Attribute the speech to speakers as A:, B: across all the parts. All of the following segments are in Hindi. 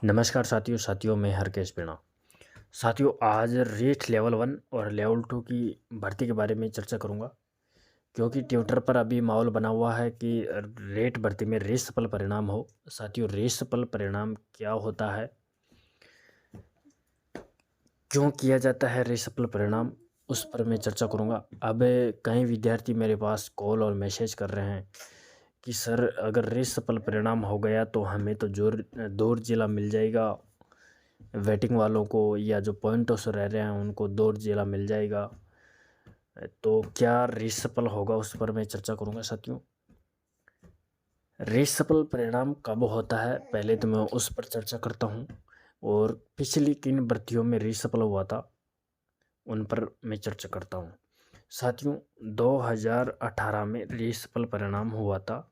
A: नमस्कार साथियों मैं हरकेश मीणा। साथियों आज रीट लेवल 1 और लेवल 2 की भर्ती के बारे में चर्चा करूंगा, क्योंकि ट्विटर पर अभी माहौल बना हुआ है कि रेट भर्ती में रीसफल परिणाम हो। साथियों रीसफल परिणाम क्या होता है, क्यों किया जाता है रीसफल परिणाम, उस पर मैं चर्चा करूंगा। अब कई विद्यार्थी मेरे पास कॉल और मैसेज कर रहे हैं कि सर अगर रीसफल परिणाम हो गया तो हमें तो जोर दूर जिला मिल जाएगा, वेटिंग वालों को या जो पॉइंटों से रह रहे हैं उनको दौड़ जिला मिल जाएगा। तो क्या रीसफल होगा उस पर मैं चर्चा करूंगा। साथियों रीसफल परिणाम कब होता है पहले तो मैं उस पर चर्चा करता हूं, और पिछली किन भर्तियों में रीसफल हुआ था उन पर मैं चर्चा करता हूं। साथियों 2018 में रीसफल परिणाम हुआ था,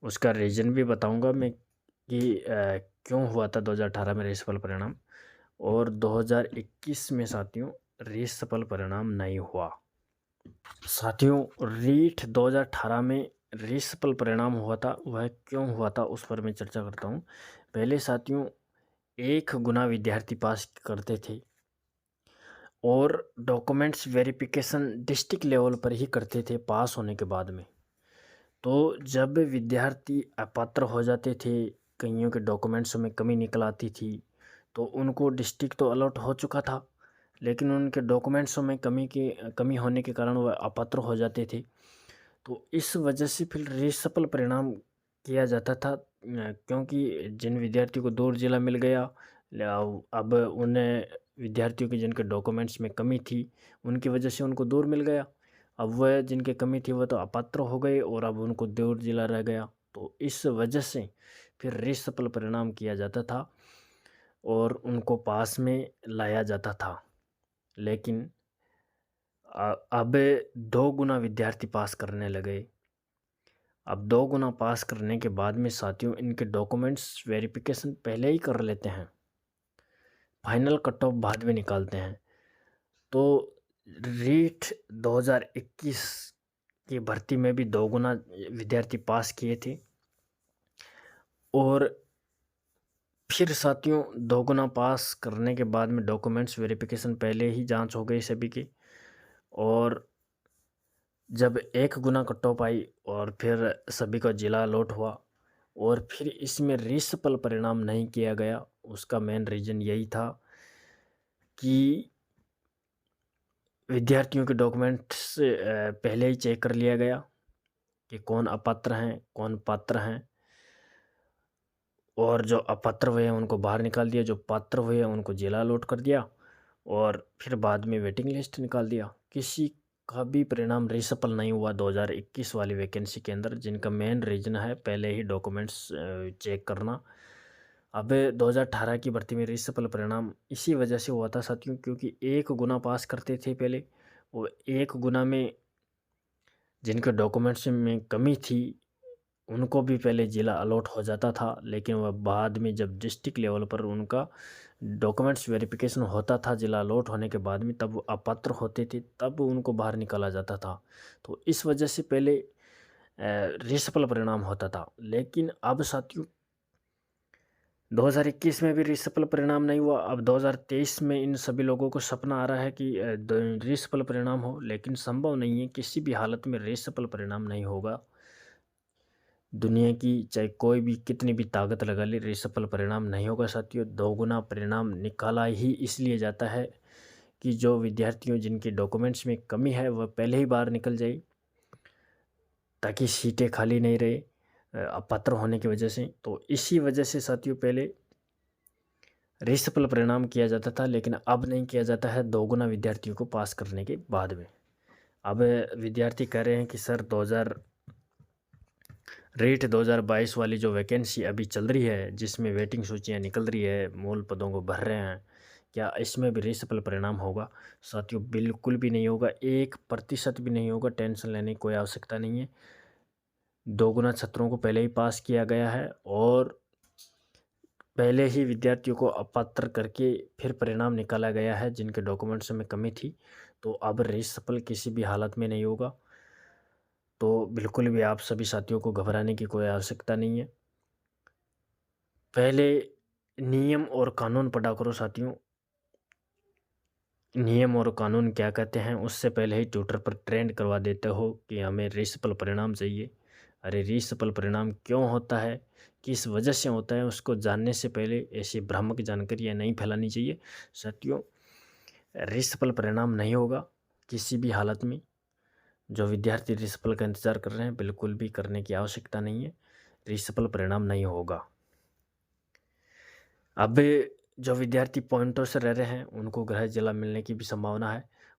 A: उसका रीज़न भी बताऊंगा मैं कि क्यों हुआ था 2018 में रीसफल परिणाम। और 2021 में साथियों रीसफल परिणाम नहीं हुआ। साथियों रीट 2018 में रीसफल परिणाम हुआ था, वह क्यों हुआ था उस पर मैं चर्चा करता हूँ। पहले साथियों 1 गुना विद्यार्थी पास करते थे और डॉक्यूमेंट्स वेरिफिकेशन डिस्ट्रिक्ट लेवल पर ही करते थे पास होने के बाद में। तो जब विद्यार्थी अपात्र हो जाते थे, कईयों के डॉक्यूमेंट्स में कमी निकल आती थी, तो उनको डिस्ट्रिक्ट तो अलॉट हो चुका था, लेकिन उनके डॉक्यूमेंट्स में कमी होने के कारण वह अपात्र हो जाते थे। तो इस वजह से फिर रीसफल परिणाम किया जाता था, क्योंकि जिन विद्यार्थियों को दूर जिला मिल गया, अब उन्हें विद्यार्थियों के जिनके डॉक्यूमेंट्स में कमी थी उनकी वजह से उनको दूर मिल गया। अब वह जिनके कमी थी वह तो अपात्र हो गए और अब उनको दूर जिला रह गया। तो इस वजह से फिर रीसफल परिणाम किया जाता था और उनको पास में लाया जाता था। लेकिन अब 2 गुना विद्यार्थी पास करने लगे। अब 2 गुना पास करने के बाद में साथियों इनके डॉक्यूमेंट्स वेरिफिकेशन पहले ही कर लेते हैं, फाइनल कट ऑफ बाद में निकालते हैं। तो रीट 2021 की भर्ती में भी 2 गुना विद्यार्थी पास किए थे, और फिर साथियों 2 गुना पास करने के बाद में डॉक्यूमेंट्स वेरिफिकेशन पहले ही जांच हो गई सभी की, और जब 1 गुना कट ऑफ आई और फिर सभी का जिला अलॉट हुआ, और फिर इसमें रीसफल परिणाम नहीं किया गया। उसका मेन रीज़न यही था कि विद्यार्थियों के डॉक्यूमेंट्स पहले ही चेक कर लिया गया कि कौन अपात्र हैं कौन पात्र हैं, और जो अपात्र हुए हैं उनको बाहर निकाल दिया, जो पात्र हुए हैं उनको जिला अलॉट कर दिया, और फिर बाद में वेटिंग लिस्ट निकाल दिया। किसी का भी परिणाम रीसफल नहीं हुआ 2021 वाली वैकेंसी के अंदर, जिनका मेन रीज़न है पहले ही डॉक्यूमेंट्स चेक करना। अब 2018 की भर्ती में रीसफल परिणाम इसी वजह से हुआ था साथियों, क्योंकि 1 गुना पास करते थे पहले, वो 1 गुना में जिनके डॉक्यूमेंट्स में कमी थी उनको भी पहले ज़िला अलॉट हो जाता था, लेकिन वह बाद में जब डिस्ट्रिक्ट लेवल पर उनका डॉक्यूमेंट्स वेरिफिकेशन होता था ज़िला अलॉट होने के बाद में, तब वो अपात्र होते थे, तब उनको बाहर निकाला जाता था। तो इस वजह से पहले रीसफल परिणाम होता था। लेकिन अब साथियों 2021 में भी रीसफल परिणाम नहीं हुआ। अब 2023 में इन सभी लोगों को सपना आ रहा है कि रीसफल परिणाम हो, लेकिन संभव नहीं है, किसी भी हालत में रीसफल परिणाम नहीं होगा। दुनिया की चाहे कोई भी कितनी भी ताकत लगा ले, रीसफल परिणाम नहीं होगा साथियों। 2 गुना परिणाम निकाला ही इसलिए जाता है कि जो विद्यार्थियों जिनके डॉक्यूमेंट्स में कमी है वह पहले ही बाहर निकल जाए, ताकि सीटें खाली नहीं रहे अपात्र होने की वजह से। तो इसी वजह से साथियों पहले रीसफल परिणाम किया जाता था, लेकिन अब नहीं किया जाता है 2 गुना विद्यार्थियों को पास करने के बाद में। अब विद्यार्थी कह रहे हैं कि सर 2022 वाली जो वैकेंसी अभी चल रही है, जिसमें वेटिंग सूचियां निकल रही है, मूल पदों को भर रहे हैं, क्या इसमें भी रीसफल परिणाम होगा? साथियों बिल्कुल भी नहीं होगा, 1% भी नहीं होगा। टेंशन लेने की कोई आवश्यकता नहीं है। 2 गुना छात्रों को पहले ही पास किया गया है, और पहले ही विद्यार्थियों को अपात्र करके फिर परिणाम निकाला गया है जिनके डॉक्यूमेंट्स में कमी थी। तो अब रीसफल किसी भी हालत में नहीं होगा। तो बिल्कुल भी आप सभी साथियों को घबराने की कोई आवश्यकता नहीं है। पहले नियम और कानून पढ़ा करो साथियों। नियम और कानून क्या कहते हैं उससे पहले ही ट्विटर पर ट्रेंड करवा देते हो कि हमें रीसफल परिणाम चाहिए। अरे रीसफल परिणाम क्यों होता है, किस वजह से होता है, उसको जानने से पहले ऐसी भ्रामक जानकारियाँ नहीं फैलानी चाहिए साथियों। रीसफल परिणाम नहीं होगा किसी भी हालत में। जो विद्यार्थी रीसफल का इंतज़ार कर रहे हैं बिल्कुल भी करने की आवश्यकता नहीं है, रीसफल परिणाम नहीं होगा। अब जो विद्यार्थी पॉइंटों से रह रहे हैं उनको गृह जिला मिलने की भी संभावना है।